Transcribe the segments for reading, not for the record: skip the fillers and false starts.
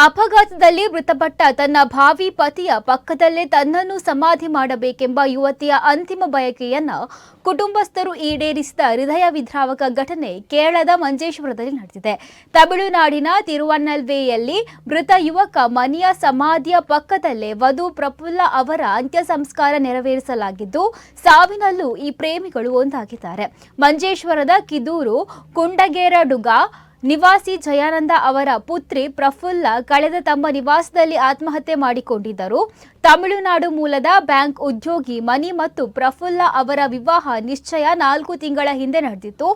ಅಪಘಾತದಲ್ಲಿ ಮೃತಪಟ್ಟ ತನ್ನ ಭಾವಿ ಪತಿಯ ಪಕ್ಕದಲ್ಲೇ ತನ್ನನ್ನು ಸಮಾಧಿ ಮಾಡಬೇಕೆಂಬ ಯುವತಿಯ ಅಂತಿಮ ಬಯಕೆಯನ್ನ ಕುಟುಂಬಸ್ಥರು ಈಡೇರಿಸಿದ ಹೃದಯ ವಿದ್ರಾವಕ ಘಟನೆ ಕೇರಳದ ಮಂಜೇಶ್ವರದಲ್ಲಿ ನಡೆದಿದೆ. ತಮಿಳುನಾಡಿನ ತಿರುವನ್ನಲ್ವೇಯಲ್ಲಿ ಮೃತ ಯುವಕ ಮನಿಯ ಸಮಾಧಿಯ ಪಕ್ಕದಲ್ಲೇ ವಧು ಪ್ರಫುಲ್ಲ ಅವರ ಅಂತ್ಯ ಸಂಸ್ಕಾರ ನೆರವೇರಿಸಲಾಗಿದ್ದು, ಸಾವಿನಲ್ಲೂ ಈ ಪ್ರೇಮಿಗಳು ಒಂದಾಗಿದ್ದಾರೆ. ಮಂಜೇಶ್ವರದ ಕಿದೂರು ಕುಂಡಗೇರಡುಗ ನಿವಾಸಿ ಜಯಾನಂದ ಅವರ ಪುತ್ರಿ ಪ್ರಫುಲ್ಲ ಕಳೆದ ತಮ್ಮ ನಿವಾಸದಲ್ಲಿ ಆತ್ಮಹತ್ಯೆ ಮಾಡಿಕೊಂಡಿದ್ದರು. ತಮಿಳುನಾಡು ಮೂಲದ ಬ್ಯಾಂಕ್ ಉದ್ಯೋಗಿ ಮನಿ ಮತ್ತು ಪ್ರಫುಲ್ಲ ಅವರ ವಿವಾಹ ನಿಶ್ಚಯ 4 ತಿಂಗಳ ಹಿಂದೆ ನಡೆದಿತ್ತು.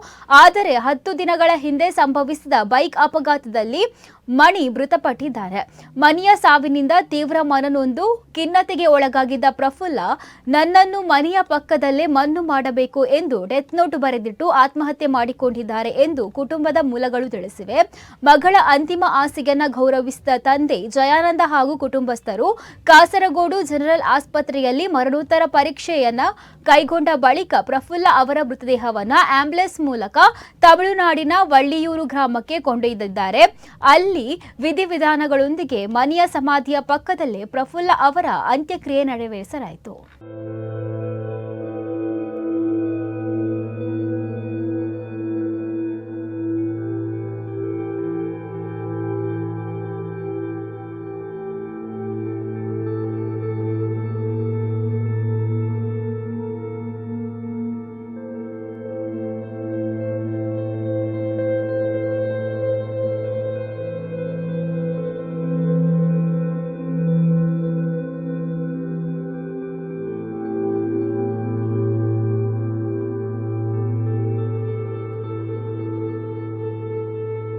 ಆದರೆ 10 ದಿನಗಳ ಹಿಂದೆ ಸಂಭವಿಸಿದ ಬೈಕ್ ಅಪಘಾತದಲ್ಲಿ ಮಣಿ ಮೃತಪಟ್ಟಿದ್ದಾರೆ. ಮನಿಯ ಸಾವಿನಿಂದ ತೀವ್ರ ಮನನೊಂದು ಖಿನ್ನತೆಗೆ ಒಳಗಾಗಿದ್ದ ಪ್ರಫುಲ್ಲ ನನ್ನನ್ನು ಮನಿಯ ಪಕ್ಕದಲ್ಲೇ ಮಣ್ಣು ಮಾಡಬೇಕು ಎಂದು ಡೆತ್ ನೋಟ್ ಬರೆದಿಟ್ಟು ಆತ್ಮಹತ್ಯೆ ಮಾಡಿಕೊಂಡಿದ್ದಾರೆ ಎಂದು ಕುಟುಂಬದ ಮೂಲಗಳು ತಿಳಿಸಿವೆ. ಮಗಳ ಅಂತಿಮ ಆಸೆಯನ್ನ ಗೌರವಿಸಿದ ತಂದೆ ಜಯಾನಂದ ಹಾಗೂ ಕುಟುಂಬಸ್ಥರು ಕಾಸರಗೋಡು ಜನರಲ್ ಆಸ್ಪತ್ರೆಯಲ್ಲಿ ಮರಣೋತ್ತರ ಪರೀಕ್ಷೆಯನ್ನ ಕೈಗೊಂಡ ಬಳಿಕ ಪ್ರಫುಲ್ಲ ಅವರ ಮೃತದೇಹವನ್ನ ಆಂಬ್ಯುಲೆನ್ಸ್ ಮೂಲಕ ತಮಿಳುನಾಡಿನ ವಳ್ಳಿಯೂರು ಗ್ರಾಮಕ್ಕೆ ಕೊಂಡೊಯ್ದಿದ್ದಾರೆ. ಅಲ್ಲಿ ವಿಧಿವಿಧಾನಗಳೊಂದಿಗೆ ಮನಿಯ ಸಮಾಧಿಯ ಪಕ್ಕದಲ್ಲೇ ಪ್ರಫುಲ್ಲ ಅವರ ಅಂತ್ಯಕ್ರಿಯೆ ನೆರವೇರಿಸಲಾಯಿತು.